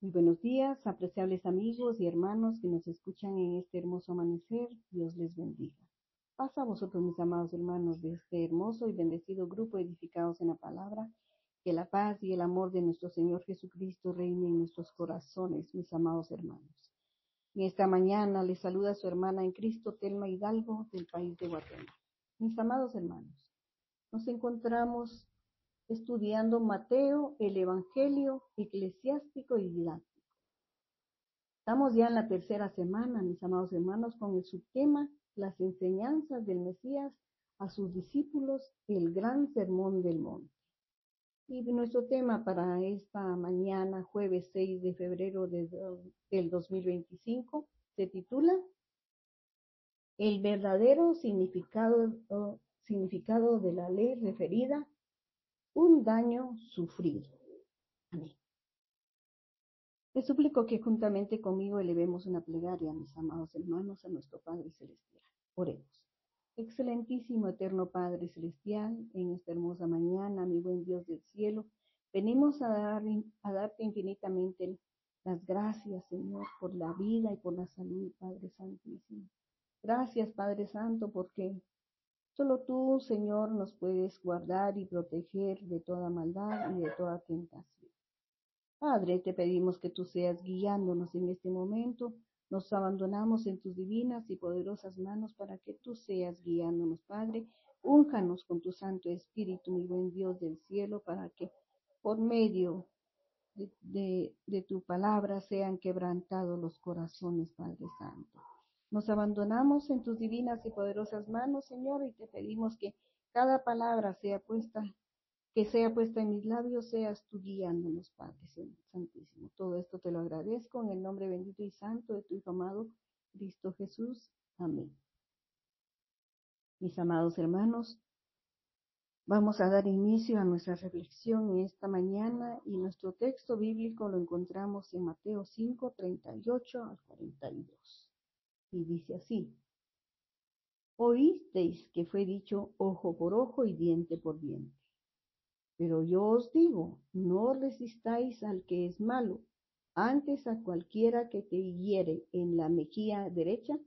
Muy buenos días, apreciables amigos y hermanos que nos escuchan en este hermoso amanecer. Dios les bendiga. Paz a vosotros, mis amados hermanos, de este hermoso y bendecido grupo edificados en la palabra. Que la paz y el amor de nuestro Señor Jesucristo reine en nuestros corazones, mis amados hermanos. En esta mañana les saluda su hermana en Cristo, Telma Hidalgo, del país de Guatemala. Mis amados hermanos, nos encontramos estudiando Mateo, el Evangelio eclesiástico y didáctico. Estamos ya en la tercera semana, mis amados hermanos, con el subtema Las enseñanzas del Mesías a sus discípulos, el gran sermón del monte. Y nuestro tema para esta mañana, jueves 6 de febrero del 2025, se titula El verdadero significado de la ley referida, un daño sufrido. Amén. Les suplico que juntamente conmigo elevemos una plegaria, mis amados hermanos, a nuestro Padre Celestial. Oremos. Excelentísimo, eterno Padre Celestial, en esta hermosa mañana, mi buen Dios del cielo, venimos a darte infinitamente las gracias, Señor, por la vida y por la salud, Padre Santísimo. Gracias, Padre Santo, porque solo tú, Señor, nos puedes guardar y proteger de toda maldad y de toda tentación. Padre, te pedimos que tú seas guiándonos en este momento. Nos abandonamos en tus divinas y poderosas manos para que tú seas guiándonos, Padre. Únjanos con tu Santo Espíritu, mi buen Dios del cielo, para que por medio de tu palabra sean quebrantados los corazones, Padre Santo. Nos abandonamos en tus divinas y poderosas manos, Señor, y te pedimos que cada palabra sea puesta en mis labios, seas tú guiándonos, Padre Santísimo. Todo esto te lo agradezco en el nombre bendito y santo de tu Hijo amado, Cristo Jesús. Amén. Mis amados hermanos, vamos a dar inicio a nuestra reflexión en esta mañana y nuestro texto bíblico lo encontramos en Mateo 5, 38 al 42. Y dice así: Oísteis que fue dicho ojo por ojo y diente por diente. Pero yo os digo, no resistáis al que es malo, antes a cualquiera que te hiere en la mejilla derecha,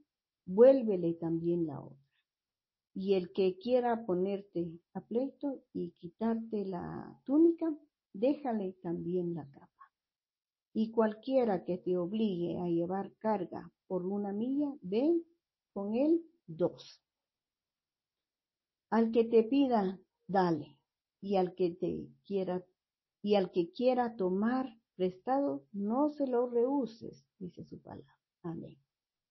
vuélvele también la otra. Y el que quiera ponerte a pleito y quitarte la túnica, déjale también la capa. Y cualquiera que te obligue a llevar carga por 1 milla, ven con él 2. Al que te pida, dale. Y al que quiera tomar prestado, no se lo rehuses, dice su palabra. Amén.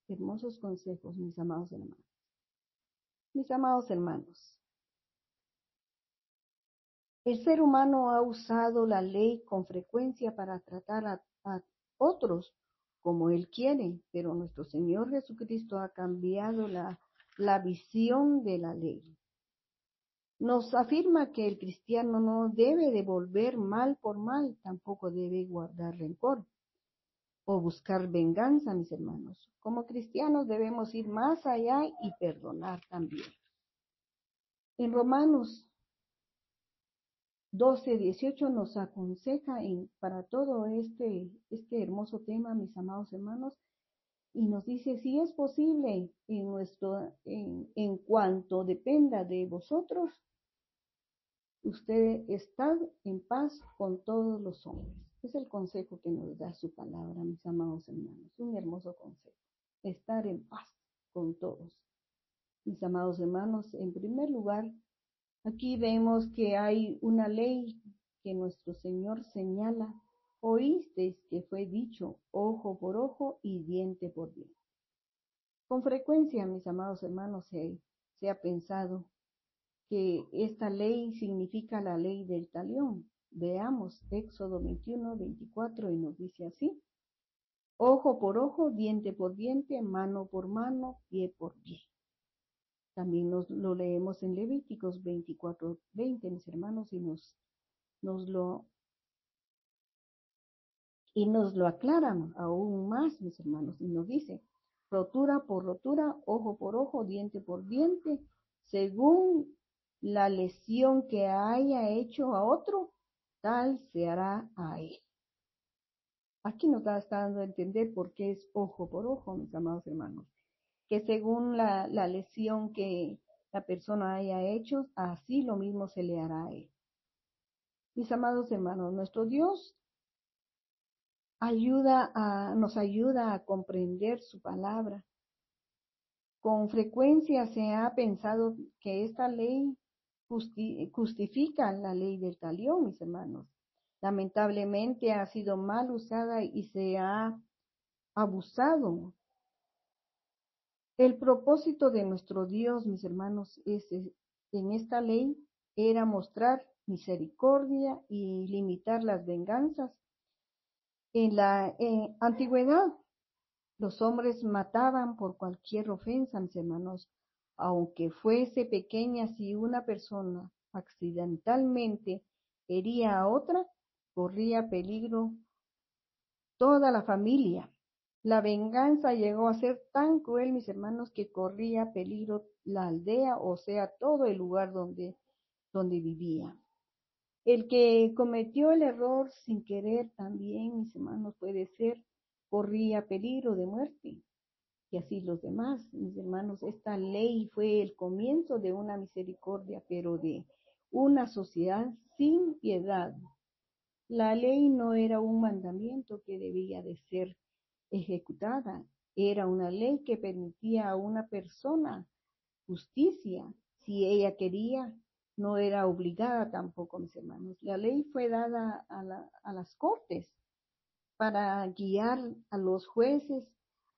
Hermosos consejos, mis amados hermanos. Mis amados hermanos, el ser humano ha usado la ley con frecuencia para tratar a otros como él quiere, pero nuestro Señor Jesucristo ha cambiado la visión de la ley. Nos afirma que el cristiano no debe devolver mal por mal, tampoco debe guardar rencor o buscar venganza, mis hermanos. Como cristianos debemos ir más allá y perdonar también. En Romanos 12:18 nos aconseja para todo este hermoso tema, mis amados hermanos, y nos dice: si es posible en cuanto dependa de vosotros, usted está en paz con todos los hombres. Es el consejo que nos da su palabra, mis amados hermanos. Un hermoso consejo. Estar en paz con todos. Mis amados hermanos, en primer lugar, aquí vemos que hay una ley que nuestro Señor señala. Oísteis que fue dicho ojo por ojo y diente por diente. Con frecuencia, mis amados hermanos, se ha pensado que esta ley significa la ley del talión. Veamos Éxodo 21:24 y nos dice así: ojo por ojo, diente por diente, mano por mano, pie por pie. También lo leemos en Levíticos 24:20, mis hermanos, y nos lo aclaran aún más, mis hermanos, y nos dice: rotura por rotura, ojo por ojo, diente por diente, según la lesión que haya hecho a otro, tal se hará a él. Aquí nos está dando a entender por qué es ojo por ojo, mis amados hermanos. Que según la lesión que la persona haya hecho, así lo mismo se le hará a él. Mis amados hermanos, nuestro Dios nos ayuda a comprender su palabra. Con frecuencia se ha pensado que esta ley justifica la ley del talión, mis hermanos. Lamentablemente ha sido mal usada y se ha abusado. El propósito de nuestro Dios, mis hermanos, en esta ley era mostrar misericordia y limitar las venganzas. En la antigüedad, los hombres mataban por cualquier ofensa, mis hermanos, aunque fuese pequeña. Si una persona accidentalmente hería a otra, corría peligro toda la familia. La venganza llegó a ser tan cruel, mis hermanos, que corría peligro la aldea, o sea, todo el lugar donde vivía. El que cometió el error sin querer también, mis hermanos, puede ser, corría peligro de muerte. Y así los demás, mis hermanos, esta ley fue el comienzo de una misericordia, pero de una sociedad sin piedad. La ley no era un mandamiento que debía de ser ejecutada, era una ley que permitía a una persona justicia si ella quería, no era obligada tampoco, mis hermanos. La ley fue dada a las cortes para guiar a los jueces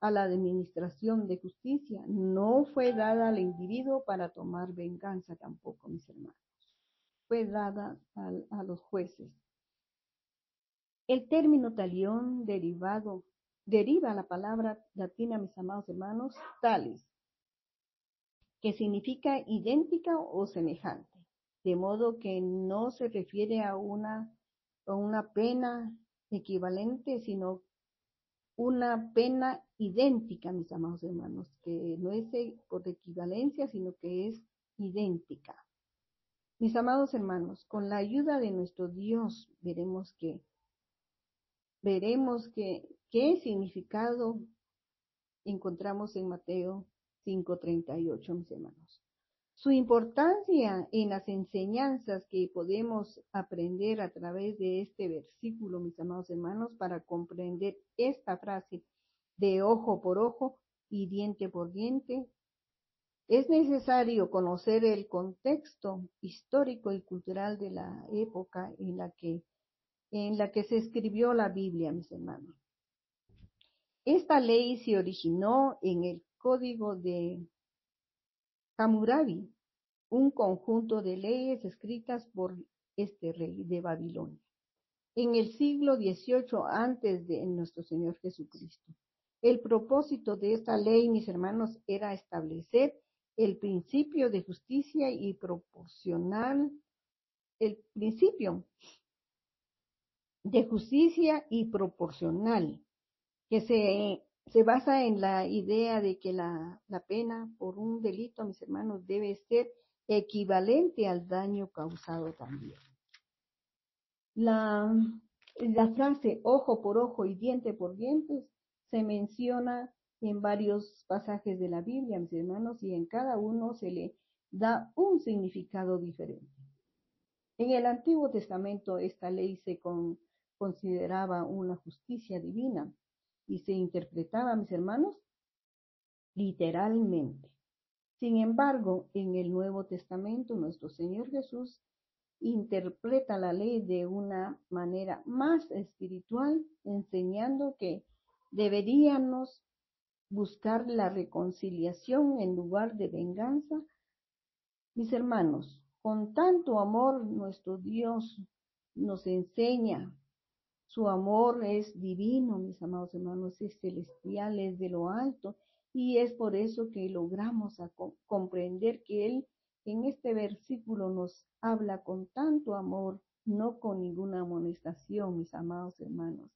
a la administración de justicia. No fue dada al individuo para tomar venganza tampoco, mis hermanos. Fue dada a los jueces. El término talión deriva la palabra latina, mis amados hermanos, talis, que significa idéntica o semejante, de modo que no se refiere a una pena equivalente, sino una pena idéntica, mis amados hermanos, que no es por equivalencia, sino que es idéntica. Mis amados hermanos, con la ayuda de nuestro Dios veremos qué significado encontramos en Mateo 5:38, mis hermanos. Su importancia en las enseñanzas que podemos aprender a través de este versículo, mis amados hermanos, para comprender esta frase de ojo por ojo y diente por diente, es necesario conocer el contexto histórico y cultural de la época en la que se escribió la Biblia, mis hermanos. Esta ley se originó en el Código de Hammurabi, un conjunto de leyes escritas por este rey de Babilonia, en el siglo XVIII antes de nuestro Señor Jesucristo. El propósito de esta ley, mis hermanos, era establecer el principio de justicia y proporcional, el principio de justicia y proporcional, que se basa en la idea de que la pena por un delito, mis hermanos, debe ser equivalente al daño causado también. La frase ojo por ojo y diente por diente se menciona en varios pasajes de la Biblia, mis hermanos, y en cada uno se le da un significado diferente. En el Antiguo Testamento esta ley se consideraba una justicia divina y se interpretaba, mis hermanos, literalmente. Sin embargo, en el Nuevo Testamento, nuestro Señor Jesús interpreta la ley de una manera más espiritual, enseñando que deberíamos buscar la reconciliación en lugar de venganza. Mis hermanos, con tanto amor nuestro Dios nos enseña. Su amor es divino, mis amados hermanos, es celestial, es de lo alto, y es por eso que logramos comprender que Él en este versículo nos habla con tanto amor, no con ninguna amonestación, mis amados hermanos.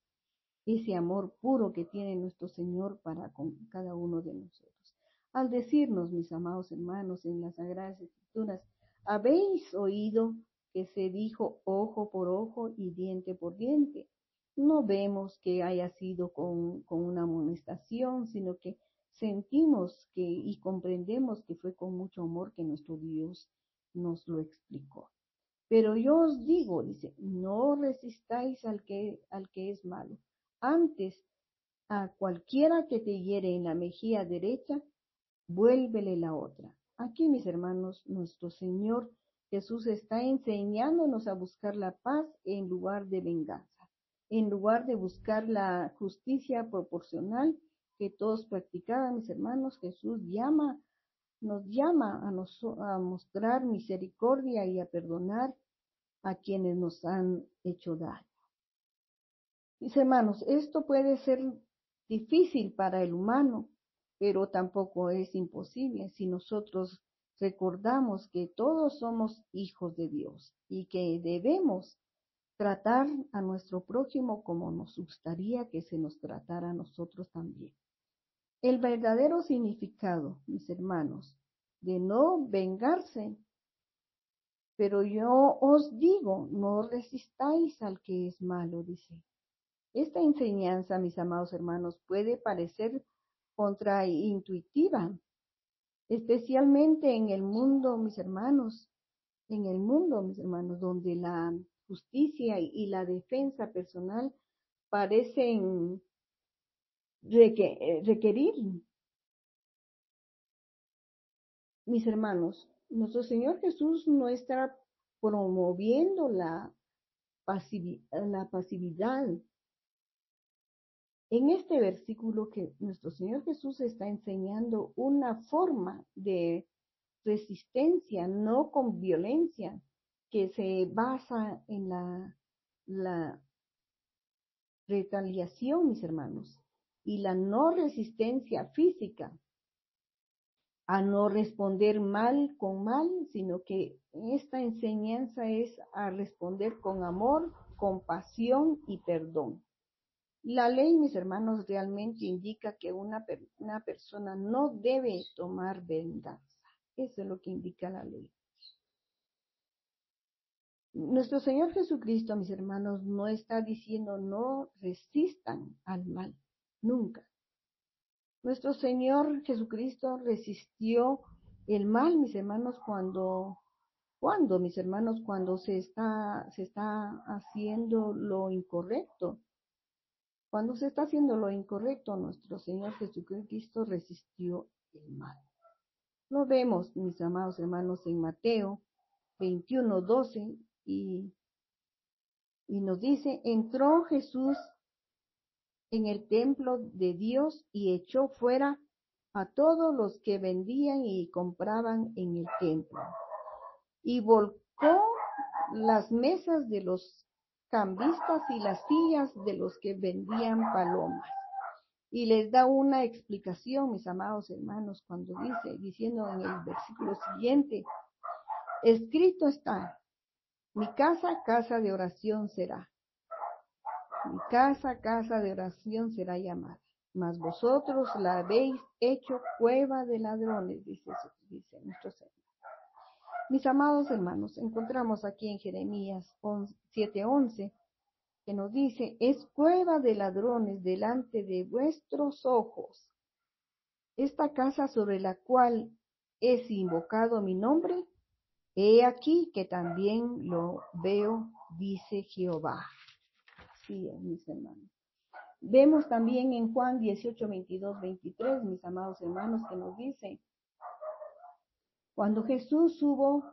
Ese amor puro que tiene nuestro Señor para con cada uno de nosotros. Al decirnos, mis amados hermanos, en las Sagradas Escrituras, habéis oído que se dijo ojo por ojo y diente por diente. No vemos que haya sido con una amonestación, sino que sentimos que y comprendemos que fue con mucho amor que nuestro Dios nos lo explicó. Pero yo os digo, dice, no resistáis al que es malo. Antes, a cualquiera que te hiere en la mejilla derecha, vuélvele la otra. Aquí, mis hermanos, nuestro Señor Jesús está enseñándonos a buscar la paz en lugar de venganza, en lugar de buscar la justicia proporcional que todos practicaban, mis hermanos. Jesús nos llama a mostrar misericordia y a perdonar a quienes nos han hecho daño. Mis hermanos, esto puede ser difícil para el humano, pero tampoco es imposible si nosotros recordamos que todos somos hijos de Dios y que debemos tratar a nuestro prójimo como nos gustaría que se nos tratara a nosotros también. El verdadero significado, mis hermanos, de no vengarse, pero yo os digo, no resistáis al que es malo, dice. Esta enseñanza, mis amados hermanos, puede parecer contraintuitiva, especialmente en el mundo, mis hermanos, donde la justicia y la defensa personal parecen requerir. Mis hermanos, nuestro Señor Jesús no está promoviendo la pasividad. En este versículo que nuestro Señor Jesús está enseñando una forma de resistencia, no con violencia, que se basa en la retaliación, mis hermanos, y la no resistencia física a no responder mal con mal, sino que esta enseñanza es a responder con amor, compasión y perdón. La ley, mis hermanos, realmente indica que una persona no debe tomar venganza. Eso es lo que indica la ley. Nuestro Señor Jesucristo, mis hermanos, no está diciendo no resistan al mal, nunca. Nuestro Señor Jesucristo resistió el mal, mis hermanos, cuando se está haciendo lo incorrecto. Cuando se está haciendo lo incorrecto, nuestro Señor Jesucristo resistió el mal. Lo vemos, mis amados hermanos, en Mateo 21:12 y nos dice, entró Jesús en el templo de Dios y echó fuera a todos los que vendían y compraban en el templo. Y volcó las mesas de los cambistas y las sillas de los que vendían palomas. Y les da una explicación, mis amados hermanos, cuando diciendo en el versículo siguiente, escrito está, mi casa, casa de oración será. Mi casa, casa de oración será llamada. Mas vosotros la habéis hecho cueva de ladrones, dice nuestro Señor. Mis amados hermanos, encontramos aquí en Jeremías 7:11, que nos dice, es cueva de ladrones delante de vuestros ojos. Esta casa sobre la cual es invocado mi nombre, he aquí que también lo veo, dice Jehová. Así es, mis hermanos. Vemos también en Juan 18:22-23, mis amados hermanos, que nos dice, cuando Jesús hubo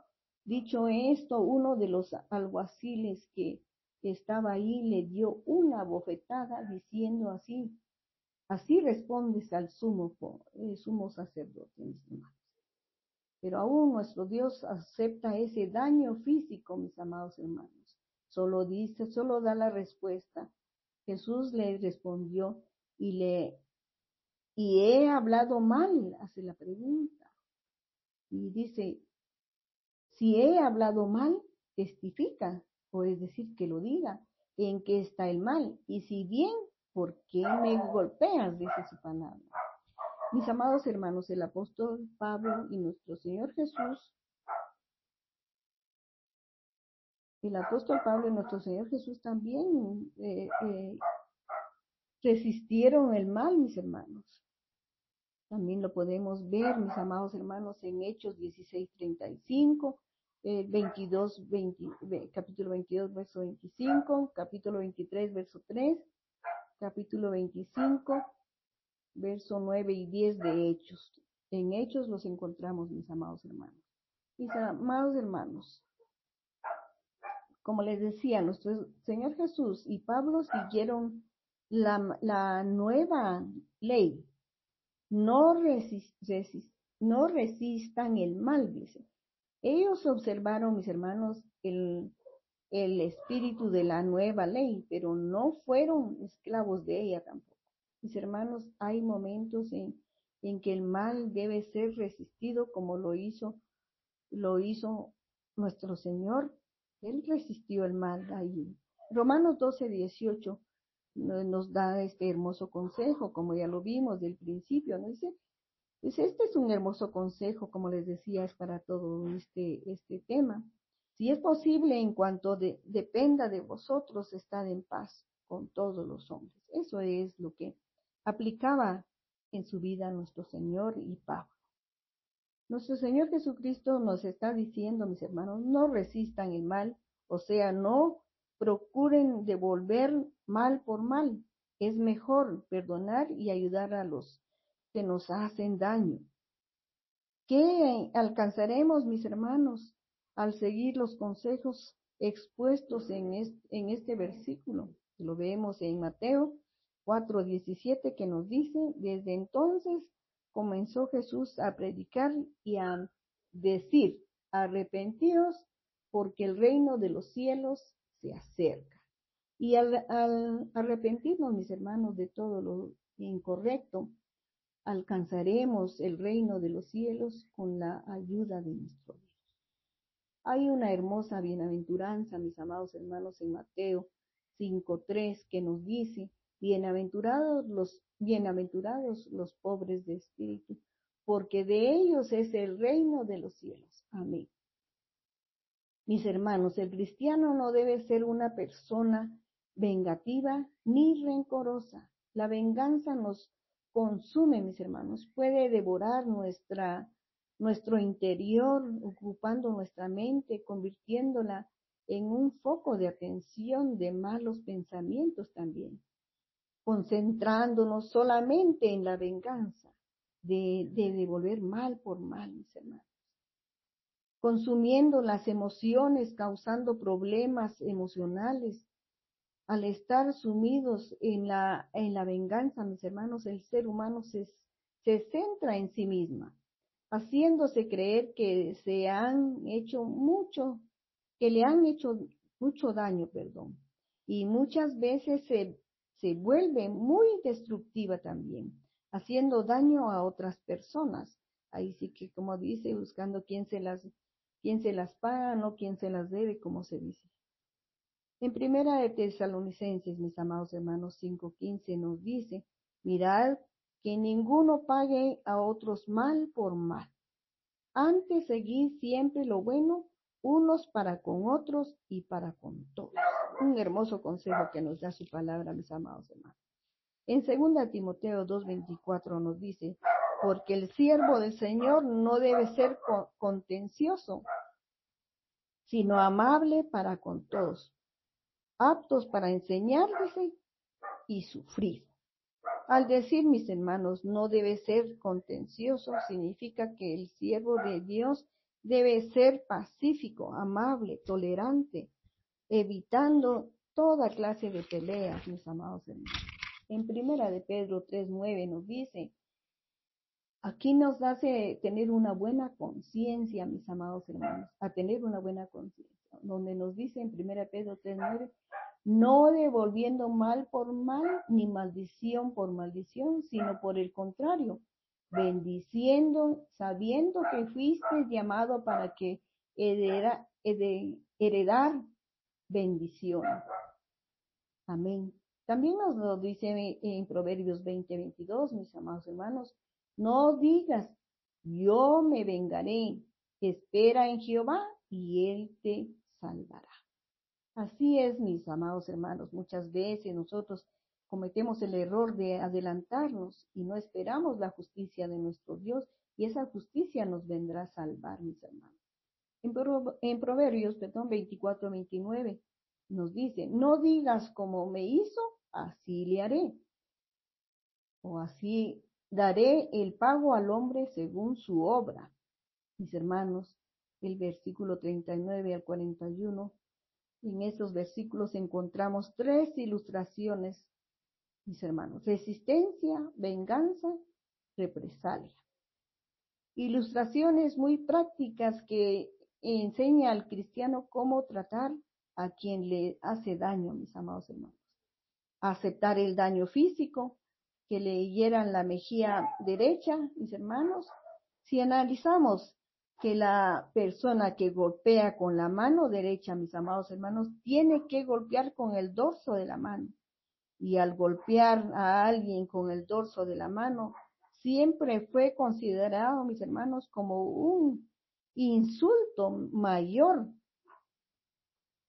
dicho esto, uno de los alguaciles que estaba ahí le dio una bofetada diciendo así respondes al sumo sacerdote, mis hermanos. Pero aún nuestro Dios acepta ese daño físico, mis amados hermanos. Solo da la respuesta. Jesús le respondió y he hablado mal, hace la pregunta. Y dice, si he hablado mal, testifica, o es decir, que lo diga, en qué está el mal. Y si bien, ¿por qué me golpeas? Dice su palabra. Mis amados hermanos, el apóstol Pablo y nuestro Señor Jesús, también resistieron el mal, mis hermanos. También lo podemos ver, mis amados hermanos, en Hechos 16:35, capítulo 22, verso 25, capítulo 23, verso 3, capítulo 25, verso 9 y 10 de Hechos. En Hechos los encontramos, mis amados hermanos. Mis amados hermanos, como les decía, nuestro Señor Jesús y Pablo siguieron la nueva ley. No resistan el mal, dice. Ellos observaron, mis hermanos, el espíritu de la nueva ley, pero no fueron esclavos de ella tampoco. Mis hermanos, hay momentos en que el mal debe ser resistido como lo hizo nuestro Señor. Él resistió el mal ahí. Romanos 12:18 nos da este hermoso consejo, como ya lo vimos del principio, ¿no? Dice, pues este es un hermoso consejo, como les decía, es para todo este tema. Si es posible, en cuanto dependa de vosotros, estad en paz con todos los hombres. Eso es lo que aplicaba en su vida nuestro Señor y Pablo. Nuestro Señor Jesucristo nos está diciendo, mis hermanos, no resistan el mal, o sea, no procuren devolver mal por mal. Es mejor perdonar y ayudar a los que nos hacen daño. ¿Qué alcanzaremos, mis hermanos, al seguir los consejos expuestos en este versículo? Lo vemos en Mateo 4:17, que nos dice: desde entonces comenzó Jesús a predicar y a decir: arrepentíos, porque el reino de los cielos se acerca. Y al arrepentirnos, mis hermanos, de todo lo incorrecto, alcanzaremos el reino de los cielos con la ayuda de nuestro Dios. Hay una hermosa bienaventuranza, mis amados hermanos, en Mateo 5:3, que nos dice: bienaventurados los pobres de espíritu, porque de ellos es el reino de los cielos. Amén. Mis hermanos, el cristiano no debe ser una persona vengativa ni rencorosa. La venganza nos consume, mis hermanos, puede devorar nuestro interior, ocupando nuestra mente, convirtiéndola en un foco de atención de malos pensamientos también, concentrándonos solamente en la venganza, de devolver mal por mal, mis hermanos, consumiendo las emociones, causando problemas emocionales. Al estar sumidos en la venganza, mis hermanos, el ser humano se centra en sí misma, haciéndose creer que le han hecho mucho daño, y muchas veces se vuelve muy destructiva también, haciendo daño a otras personas. Ahí sí que, como dice, buscando quién se las paga, no quién se las debe, como se dice. En Primera de Tesalonicenses, mis amados hermanos, 5:15 nos dice: mirad que ninguno pague a otros mal por mal. Antes seguid siempre lo bueno, unos para con otros y para con todos. Un hermoso consejo que nos da su palabra, mis amados hermanos. En 2 Timoteo 2:24 nos dice: porque el siervo del Señor no debe ser contencioso, sino amable para con todos, aptos para enseñar, dice, y sufrir. Al decir, mis hermanos, no debe ser contencioso, significa que el siervo de Dios debe ser pacífico, amable, tolerante, evitando toda clase de peleas, mis amados hermanos. En Primera de Pedro 3:9 nos dice, aquí nos hace tener una buena conciencia, mis amados hermanos, a tener una buena conciencia, donde nos dice en Primera de Pedro 3:9, no devolviendo mal por mal, ni maldición por maldición, sino por el contrario, bendiciendo, sabiendo que fuiste llamado para que heredar bendición. Amén. También nos lo dice en Proverbios 20:22, mis amados hermanos: no digas, yo me vengaré, espera en Jehová y él te salvará. Así es, mis amados hermanos, muchas veces nosotros cometemos el error de adelantarnos y no esperamos la justicia de nuestro Dios, y esa justicia nos vendrá a salvar, mis hermanos. En Proverbios 24:29 nos dice: no digas como me hizo, así le haré, o así daré el pago al hombre según su obra. Mis hermanos, el versículo 39 al 41, en esos versículos encontramos 3 ilustraciones, mis hermanos: resistencia, venganza, represalia. Ilustraciones muy prácticas que enseña al cristiano cómo tratar a quien le hace daño, mis amados hermanos. Aceptar el daño físico, que le hieran la mejilla derecha, mis hermanos. Si analizamos que la persona que golpea con la mano derecha, mis amados hermanos, tiene que golpear con el dorso de la mano. Y al golpear a alguien con el dorso de la mano, siempre fue considerado, mis hermanos, como un insulto mayor.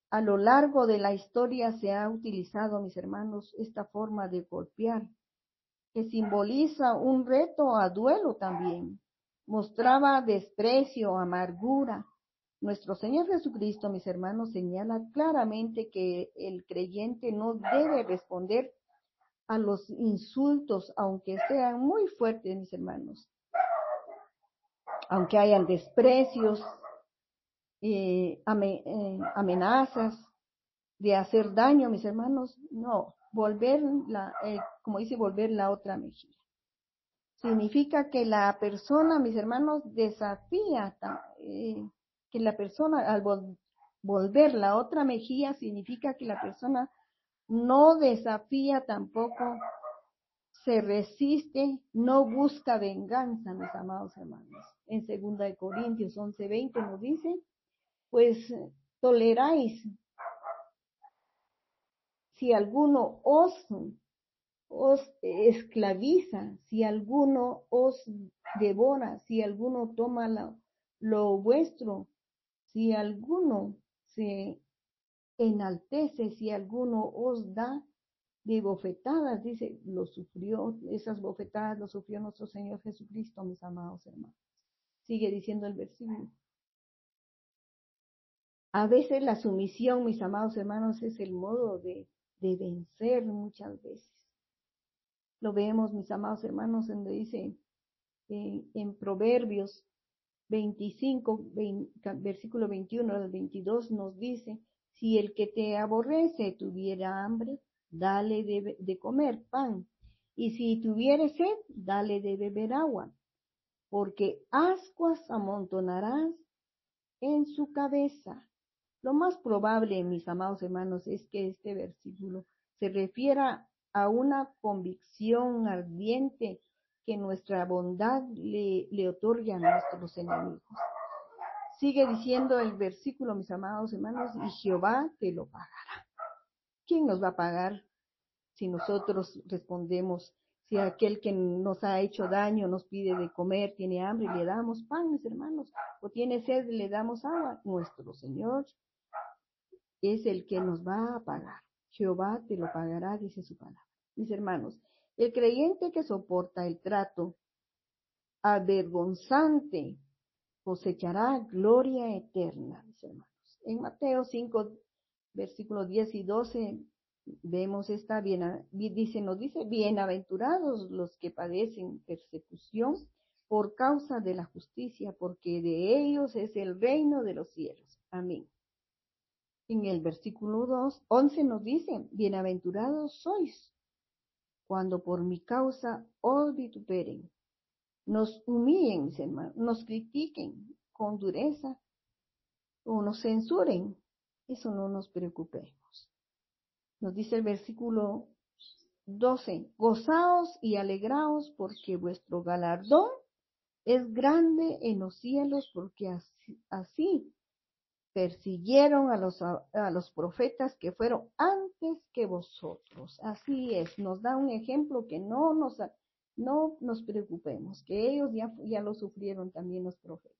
A lo largo de la historia se ha utilizado, mis hermanos, esta forma de golpear, que simboliza un reto a duelo también. Mostraba desprecio, amargura. Nuestro Señor Jesucristo, mis hermanos, señala claramente que el creyente no debe responder a los insultos, aunque sean muy fuertes, mis hermanos. Aunque hayan desprecios, amenazas de hacer daño, mis hermanos, no, como dice, volver la otra mejilla. Significa que la persona, mis hermanos, desafía, que la persona al volver la otra mejilla, significa que la persona no desafía tampoco, se resiste, no busca venganza, mis amados hermanos. En 2 Corintios 11:20 nos dice: pues toleráis si alguno os esclaviza, si alguno os devora, si alguno toma lo vuestro, si alguno se enaltece, si alguno os da de bofetadas, dice, esas bofetadas lo sufrió nuestro Señor Jesucristo, mis amados hermanos. Sigue diciendo el versículo. A veces la sumisión, mis amados hermanos, es el modo de vencer muchas veces. Lo vemos, mis amados hermanos, donde dice en Proverbios 25, versículo 21 al 22, nos dice: si el que te aborrece tuviera hambre, dale de comer pan, y si tuviere sed, dale de beber agua, porque ascuas amontonarás en su cabeza. Lo más probable, mis amados hermanos, es que este versículo se refiera a una convicción ardiente que nuestra bondad le otorga a nuestros enemigos. Sigue diciendo el versículo, mis amados hermanos: y Jehová te lo pagará. ¿Quién nos va a pagar si nosotros respondemos? Si aquel que nos ha hecho daño nos pide de comer, tiene hambre y le damos pan, mis hermanos, o tiene sed y le damos agua, nuestro Señor es el que nos va a pagar. Jehová te lo pagará, dice su palabra. Mis hermanos, el creyente que soporta el trato avergonzante cosechará gloria eterna, mis hermanos. En Mateo 5, versículos 10 y 12, vemos nos dice: bienaventurados los que padecen persecución por causa de la justicia, porque de ellos es el reino de los cielos. Amén. En el versículo 11 nos dice: bienaventurados sois cuando por mi causa os vituperen, nos humillen, mis hermanos, nos critiquen con dureza o nos censuren. Eso no nos preocupemos. Nos dice el versículo 12: gozaos y alegraos, porque vuestro galardón es grande en los cielos, porque así persiguieron a los profetas que fueron antes que vosotros. Así es, nos da un ejemplo que no nos preocupemos, que ellos ya lo sufrieron también los profetas.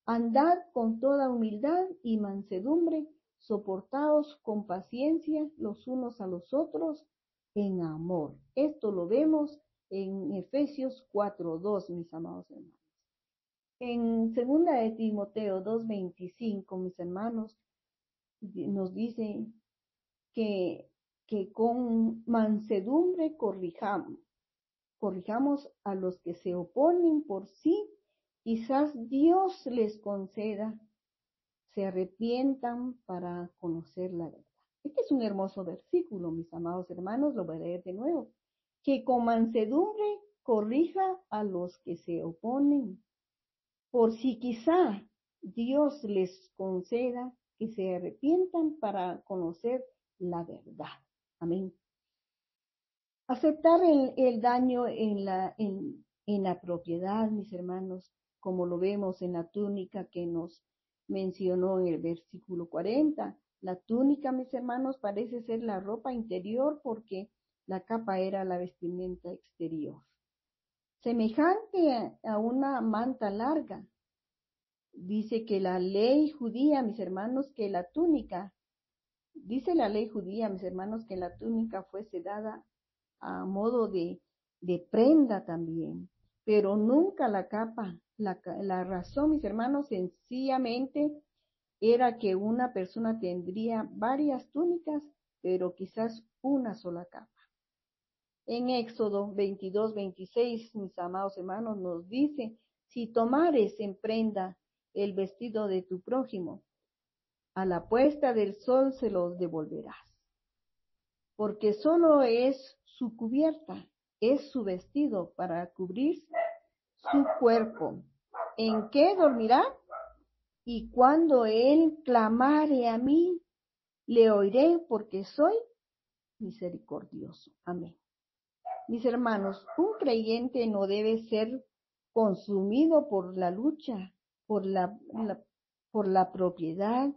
Andad con toda humildad y mansedumbre, soportaos con paciencia los unos a los otros en amor. Esto lo vemos en Efesios 4:2, mis amados hermanos. En 2 de Timoteo 2:25, mis hermanos, nos dice que con mansedumbre corrijamos a los que se oponen por sí, quizás Dios les conceda, se arrepientan para conocer la verdad. Este es un hermoso versículo, mis amados hermanos, lo voy a leer de nuevo. Que con mansedumbre corrija a los que se oponen, por si quizá Dios les conceda que se arrepientan para conocer la verdad. Amén. Aceptar el daño en la propiedad, mis hermanos, como lo vemos en la túnica que nos mencionó en el versículo 40. La túnica, mis hermanos, parece ser la ropa interior porque la capa era la vestimenta exterior. Semejante a una manta larga. Dice que la ley judía, mis hermanos, que la túnica, dice la ley judía, mis hermanos, que la túnica fuese dada a modo de prenda también, pero nunca la capa. La razón, mis hermanos, sencillamente era que una persona tendría varias túnicas, pero quizás una sola capa. En Éxodo 22:26, mis amados hermanos, nos dice, si tomares en prenda el vestido de tu prójimo, a la puesta del sol se los devolverás, porque solo es su cubierta, es su vestido para cubrir su cuerpo. ¿En qué dormirá? Y cuando él clamare a mí, le oiré, porque soy misericordioso. Amén. Mis hermanos, un creyente no debe ser consumido por la lucha, por la propiedad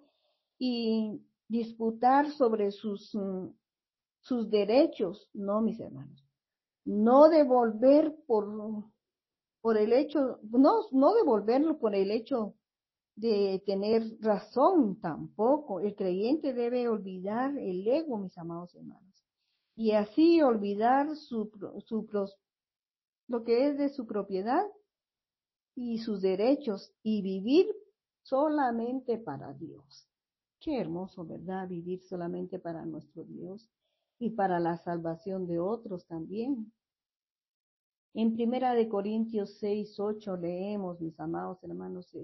y disputar sobre sus derechos. No, mis hermanos. No devolver por el hecho, no devolverlo por el hecho de tener razón tampoco. El creyente debe olvidar el ego, mis amados hermanos, y así olvidar lo que es de su propiedad y sus derechos y vivir solamente para Dios. Qué hermoso, ¿verdad? Vivir solamente para nuestro Dios y para la salvación de otros también. En 1 Corintios 6:8 leemos, mis amados hermanos,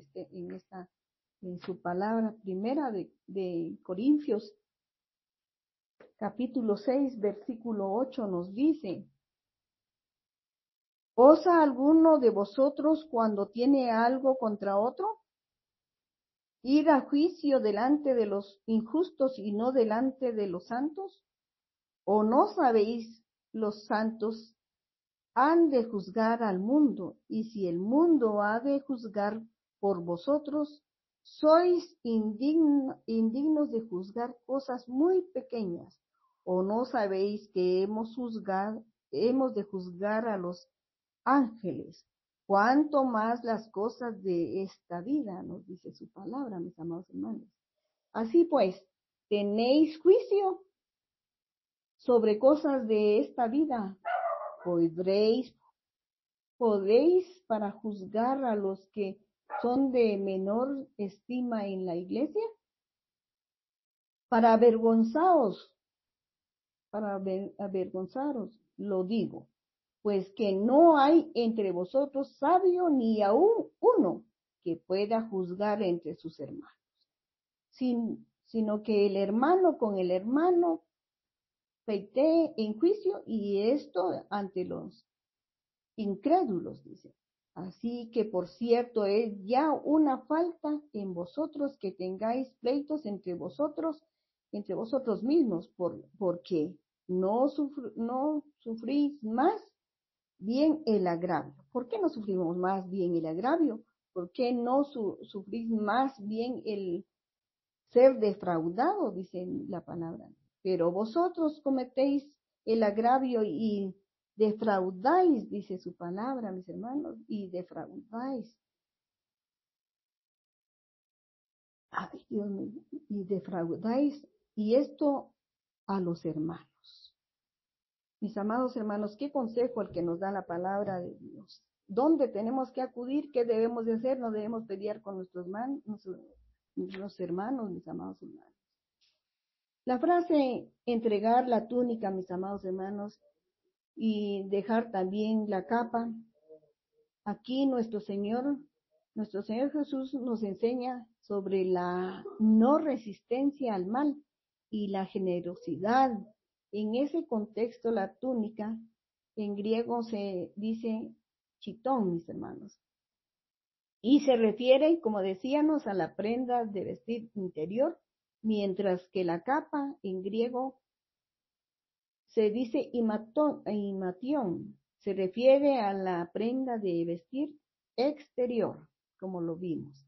en su palabra, 1 Corintios capítulo 6, versículo 8 nos dice, ¿osa alguno de vosotros cuando tiene algo contra otro ir a juicio delante de los injustos y no delante de los santos? ¿O no sabéis los santos han de juzgar al mundo, y si el mundo ha de juzgar por vosotros, sois indignos de juzgar cosas muy pequeñas? ¿O no sabéis que hemos de juzgar a los ángeles? Cuánto más las cosas de esta vida, nos dice su palabra, mis amados hermanos. Así pues, ¿tenéis juicio sobre cosas de esta vida? ¿Podéis para juzgar a los que son de menor estima en la iglesia? Para avergonzaros, lo digo, pues que no hay entre vosotros sabio ni aún uno que pueda juzgar entre sus hermanos, sino que el hermano con el hermano pleitee en juicio, y esto ante los incrédulos, dice. Así que, por cierto, es ya una falta en vosotros que tengáis pleitos entre vosotros mismos, porque no sufrís más bien el agravio. ¿Por qué no sufrimos más bien el agravio? ¿Por qué no sufrís más bien el ser defraudado? Dice la palabra. Pero vosotros cometéis el agravio y defraudáis, dice su palabra, mis hermanos, y defraudáis. Ay, Dios mío, y defraudáis, y esto a los hermanos. Mis amados hermanos, qué consejo el que nos da la palabra de Dios. ¿Dónde tenemos que acudir? ¿Qué debemos de hacer? No debemos pelear con nuestros hermanos, mis amados hermanos. La frase entregar la túnica, mis amados hermanos, y dejar también la capa. Aquí nuestro Señor Jesús nos enseña sobre la no resistencia al mal y la generosidad. En ese contexto, la túnica en griego se dice chitón, mis hermanos, y se refiere, como decíamos, a la prenda de vestir interior, mientras que la capa en griego se dice imation, se refiere a la prenda de vestir exterior, como lo vimos.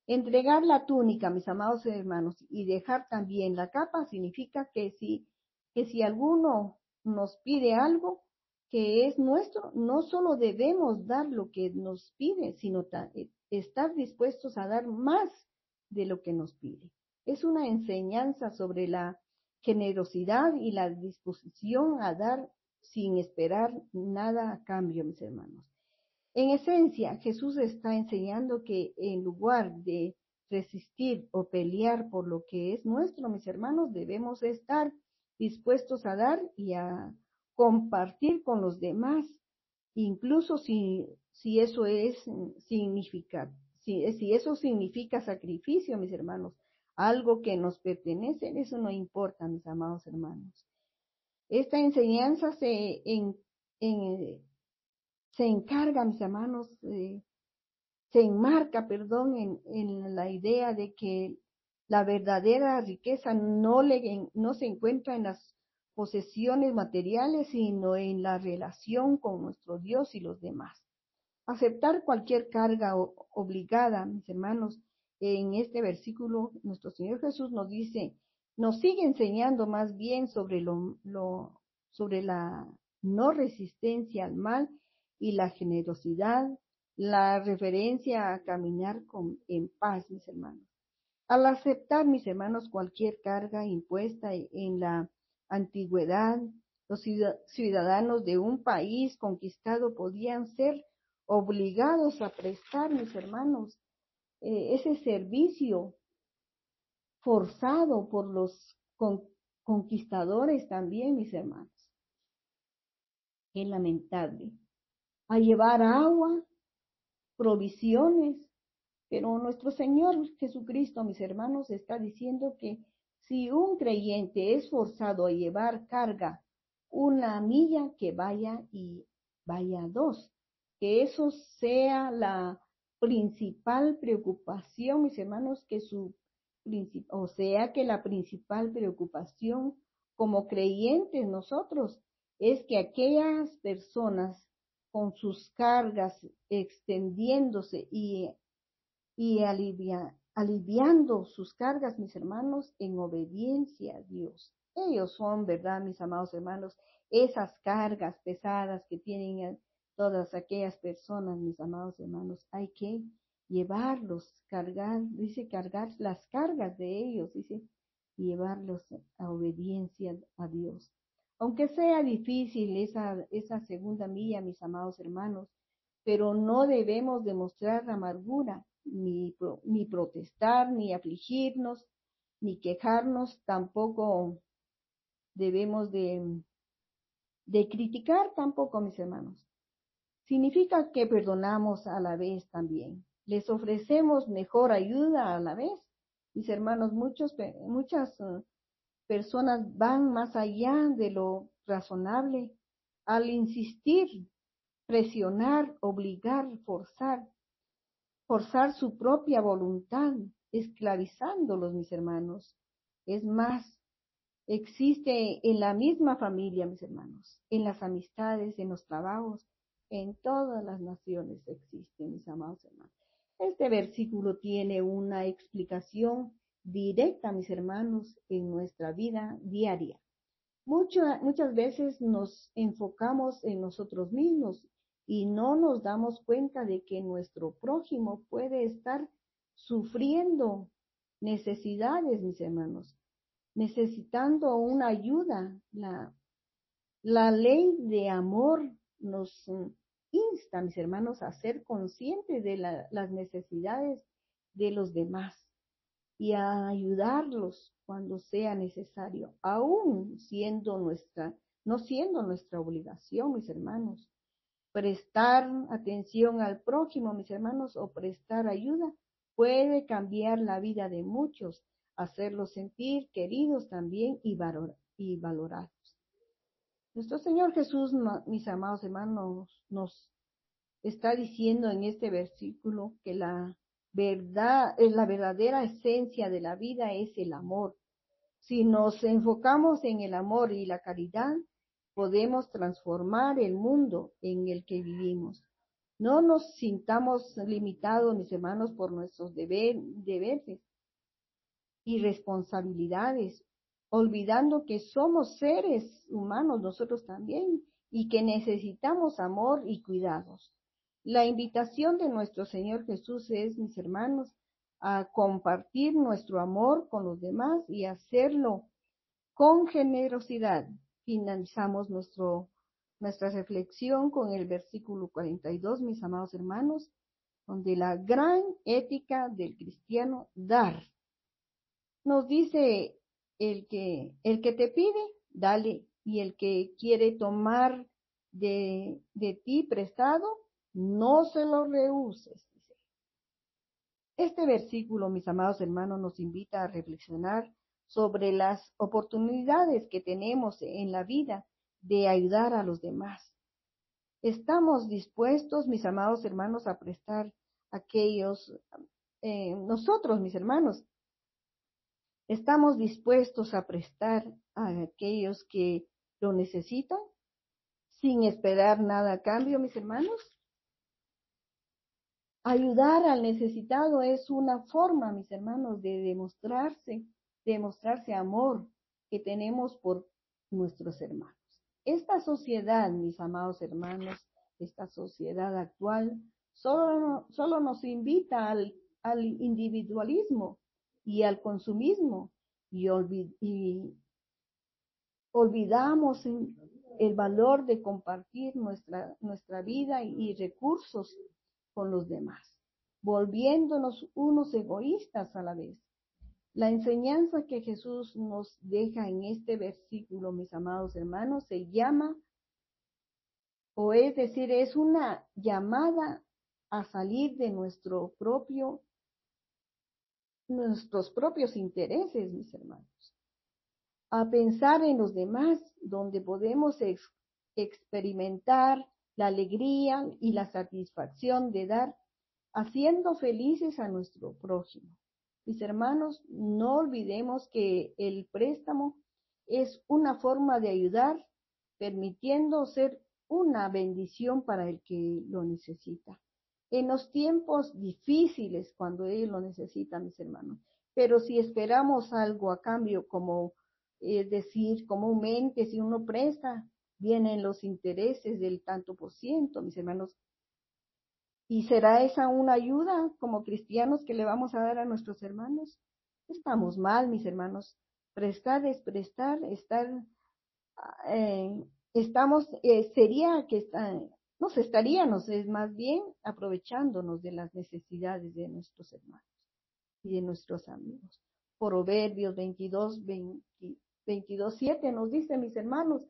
Entregar la túnica, mis amados hermanos, y dejar también la capa significa que si alguno nos pide algo que es nuestro, no solo debemos dar lo que nos pide, sino estar dispuestos a dar más de lo que nos pide. Es una enseñanza sobre la generosidad y la disposición a dar sin esperar nada a cambio, mis hermanos. En esencia, Jesús está enseñando que en lugar de resistir o pelear por lo que es nuestro, mis hermanos, debemos estar dispuestos a dar y a compartir con los demás, incluso si eso significa sacrificio, mis hermanos, algo que nos pertenece, eso no importa, mis amados hermanos. Esta enseñanza se encarga, mis hermanos, se enmarca, en la idea de que la verdadera riqueza no se encuentra en las posesiones materiales, sino en la relación con nuestro Dios y los demás. Aceptar cualquier carga obligada, mis hermanos, en este versículo, nuestro Señor Jesús nos sigue enseñando más bien sobre sobre la no resistencia al mal y la generosidad, la referencia a caminar en paz, mis hermanos. Al aceptar, mis hermanos, cualquier carga impuesta en la antigüedad, los ciudadanos de un país conquistado podían ser obligados a prestar, mis hermanos, ese servicio forzado por los conquistadores también, mis hermanos. Es lamentable. A llevar agua, provisiones, pero nuestro Señor Jesucristo, mis hermanos, está diciendo que si un creyente es forzado a llevar carga una milla, que vaya dos. Que eso sea la principal preocupación, mis hermanos, que la principal preocupación como creyentes nosotros es que aquellas personas con sus cargas extendiéndose y aliviando sus cargas, mis hermanos, en obediencia a Dios. Ellos son, ¿verdad, mis amados hermanos? Esas cargas pesadas que tienen todas aquellas personas, mis amados hermanos, hay que cargar las cargas de ellos, dice, llevarlos a obediencia a Dios. Aunque sea difícil esa segunda milla, mis amados hermanos, pero no debemos demostrar amargura, ni protestar, ni afligirnos, ni quejarnos, tampoco debemos de criticar tampoco, mis hermanos. Significa que perdonamos a la vez también. Les ofrecemos mejor ayuda a la vez. Mis hermanos, muchas personas van más allá de lo razonable al insistir, presionar, obligar, forzar su propia voluntad, esclavizándolos, mis hermanos. Es más, existe en la misma familia, mis hermanos, en las amistades, en los trabajos, en todas las naciones existen, mis amados hermanos. Este versículo tiene una explicación directa, mis hermanos, en nuestra vida diaria. Muchas veces nos enfocamos en nosotros mismos y no nos damos cuenta de que nuestro prójimo puede estar sufriendo necesidades, mis hermanos, necesitando una ayuda, La ley de amor nos insta, mis hermanos, a ser conscientes de las necesidades de los demás y a ayudarlos cuando sea necesario, aún no siendo nuestra obligación, mis hermanos. Prestar atención al prójimo, mis hermanos, o prestar ayuda puede cambiar la vida de muchos, hacerlos sentir queridos también y valorados. Nuestro Señor Jesús, mis amados hermanos, nos está diciendo en este versículo que la verdadera esencia de la vida es el amor. Si nos enfocamos en el amor y la caridad, podemos transformar el mundo en el que vivimos. No nos sintamos limitados, mis hermanos, por nuestros deberes y responsabilidades, olvidando que somos seres humanos nosotros también y que necesitamos amor y cuidados. La invitación de nuestro Señor Jesús es, mis hermanos, a compartir nuestro amor con los demás y hacerlo con generosidad. Finalizamos nuestra reflexión con el versículo 42, mis amados hermanos, donde la gran ética del cristiano, dar. Nos dice el que te pide, dale, y el que quiere tomar de ti prestado, no se lo rehuses. Este versículo, mis amados hermanos, nos invita a reflexionar sobre las oportunidades que tenemos en la vida de ayudar a los demás. ¿Estamos dispuestos, mis amados hermanos, a prestar nosotros, mis hermanos, estamos dispuestos a prestar a aquellos que lo necesitan sin esperar nada a cambio, mis hermanos? Ayudar al necesitado es una forma, mis hermanos, de demostrarse amor que tenemos por nuestros hermanos. Esta sociedad, mis amados hermanos, esta sociedad actual, solo nos invita al individualismo y al consumismo y olvidamos el valor de compartir nuestra vida y recursos con los demás, volviéndonos unos egoístas a la vez. La enseñanza que Jesús nos deja en este versículo, mis amados hermanos, se llama, o es decir, es una llamada a salir de nuestros propios intereses, mis hermanos, a pensar en los demás, donde podemos experimentar la alegría y la satisfacción de dar, haciendo felices a nuestro prójimo. Mis hermanos, no olvidemos que el préstamo es una forma de ayudar, permitiendo ser una bendición para el que lo necesita. En los tiempos difíciles, cuando él lo necesita, mis hermanos. Pero si esperamos algo a cambio, como es decir, comúnmente si uno presta, vienen los intereses del tanto por ciento, mis hermanos. ¿Y será esa una ayuda como cristianos que le vamos a dar a nuestros hermanos? Estamos mal, mis hermanos. Prestar es prestar, sería que estaríamos, es más bien aprovechándonos de las necesidades de nuestros hermanos y de nuestros amigos. Proverbios 22:7 nos dice, mis hermanos,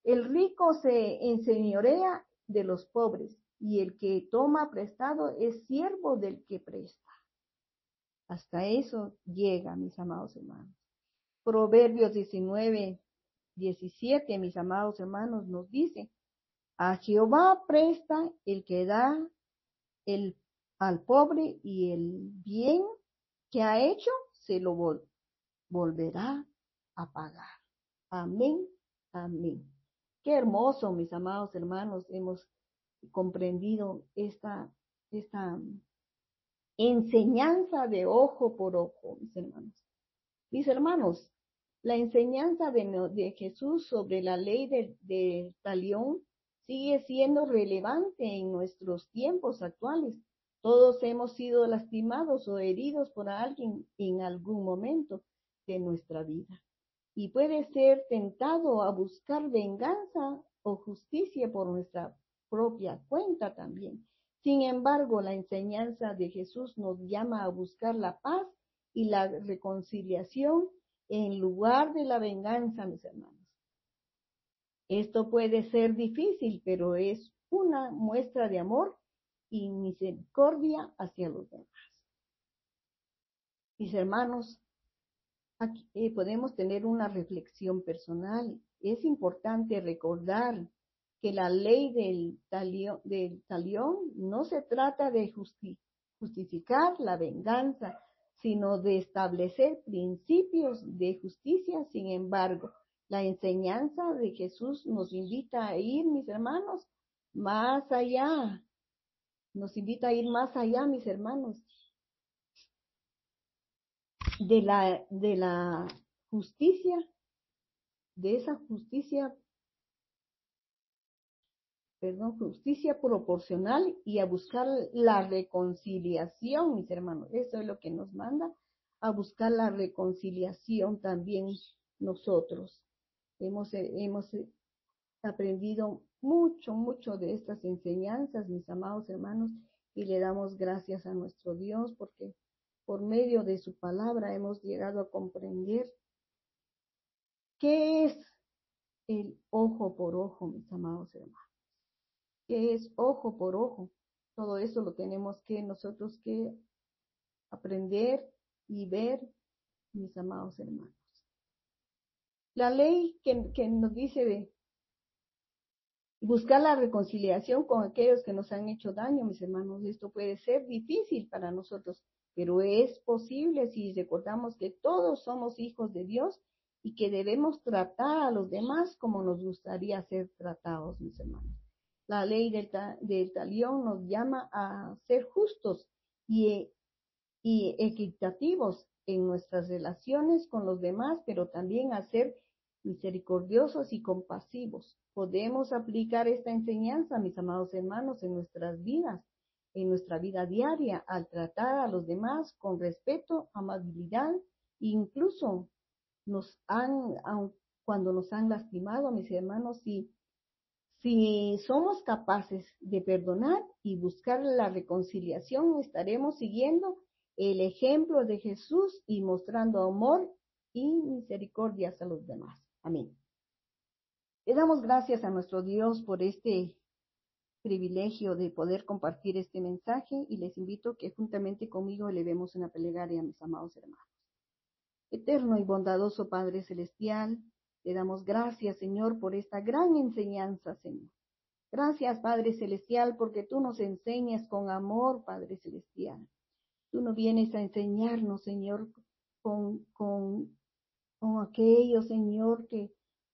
el rico se enseñorea de los pobres y el que toma prestado es siervo del que presta. Hasta eso llega, mis amados hermanos. Proverbios 19:17, mis amados hermanos, nos dice, a Jehová presta el que da al pobre y el bien que ha hecho se lo volverá a pagar. Amén, amén. Qué hermoso, mis amados hermanos, hemos comprendido esta enseñanza de ojo por ojo, mis hermanos. Mis hermanos, la enseñanza de Jesús sobre la ley del talión sigue siendo relevante en nuestros tiempos actuales. Todos hemos sido lastimados o heridos por alguien en algún momento de nuestra vida. y puede ser tentado a buscar venganza o justicia por nuestra propia cuenta también. Sin embargo, la enseñanza de Jesús nos llama a buscar la paz y la reconciliación en lugar de la venganza, mis hermanos. Esto puede ser difícil, pero es una muestra de amor y misericordia hacia los demás. Mis hermanos, aquí podemos tener una reflexión personal. Es importante recordar que la ley del talión no se trata de justificar la venganza, sino de establecer principios de justicia. Sin embargo, la enseñanza de Jesús nos invita a ir, mis hermanos, más allá. Nos invita a ir más allá, mis hermanos, de la justicia, de esa justicia, justicia proporcional, y a buscar la reconciliación, mis hermanos. Eso es lo que nos manda, a buscar la reconciliación también nosotros. Hemos aprendido mucho de estas enseñanzas, mis amados hermanos, y le damos gracias a nuestro Dios porque por medio de su palabra hemos llegado a comprender qué es el ojo por ojo, mis amados hermanos. ¿Qué es ojo por ojo? Todo eso lo tenemos que nosotros que aprender y ver, mis amados hermanos. La ley que nos dice de buscar la reconciliación con aquellos que nos han hecho daño, mis hermanos, esto puede ser difícil para nosotros, pero es posible si recordamos que todos somos hijos de Dios y que debemos tratar a los demás como nos gustaría ser tratados, mis hermanos. La ley del talión nos llama a ser justos y equitativos en nuestras relaciones con los demás, pero también a ser misericordiosos y compasivos. Podemos aplicar esta enseñanza, mis amados hermanos, en nuestras vidas, en nuestra vida diaria, al tratar a los demás con respeto, amabilidad, incluso cuando nos han lastimado, mis hermanos, si somos capaces de perdonar y buscar la reconciliación, estaremos siguiendo el ejemplo de Jesús y mostrando amor y misericordia hacia los demás. Amén. Le damos gracias a nuestro Dios por este privilegio de poder compartir este mensaje y les invito que juntamente conmigo elevemos una plegaria a mis amados hermanos. Eterno y bondadoso Padre Celestial, le damos gracias, Señor, por esta gran enseñanza, Señor. Gracias, Padre Celestial, porque tú nos enseñas con amor, Padre Celestial. Tú no vienes a enseñarnos, Señor, con aquello, Señor, que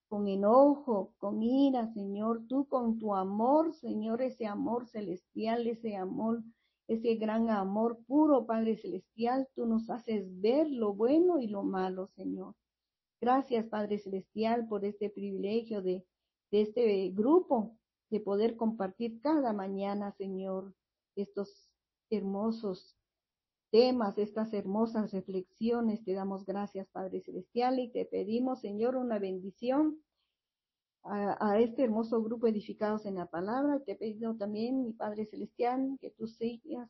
con enojo, con ira, Señor, tú con tu amor, Señor, ese amor celestial, ese amor, ese gran amor puro, Padre Celestial, tú nos haces ver lo bueno y lo malo, Señor. Gracias, Padre Celestial, por este privilegio de este grupo, de poder compartir cada mañana, Señor, estos hermosos temas, estas hermosas reflexiones. Te damos gracias, Padre Celestial, y te pedimos, Señor, una bendición a este hermoso grupo edificados en la palabra. Te pido también, mi Padre Celestial, que tú sigas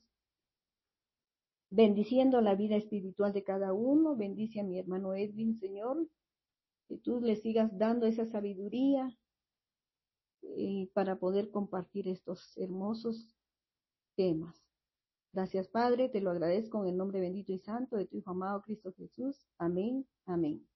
bendiciendo la vida espiritual de cada uno. Bendice a mi hermano Edwin, Señor, que tú le sigas dando esa sabiduría para poder compartir estos hermosos temas. Gracias, Padre, te lo agradezco en el nombre bendito y santo de tu Hijo amado Cristo Jesús. Amén, amén.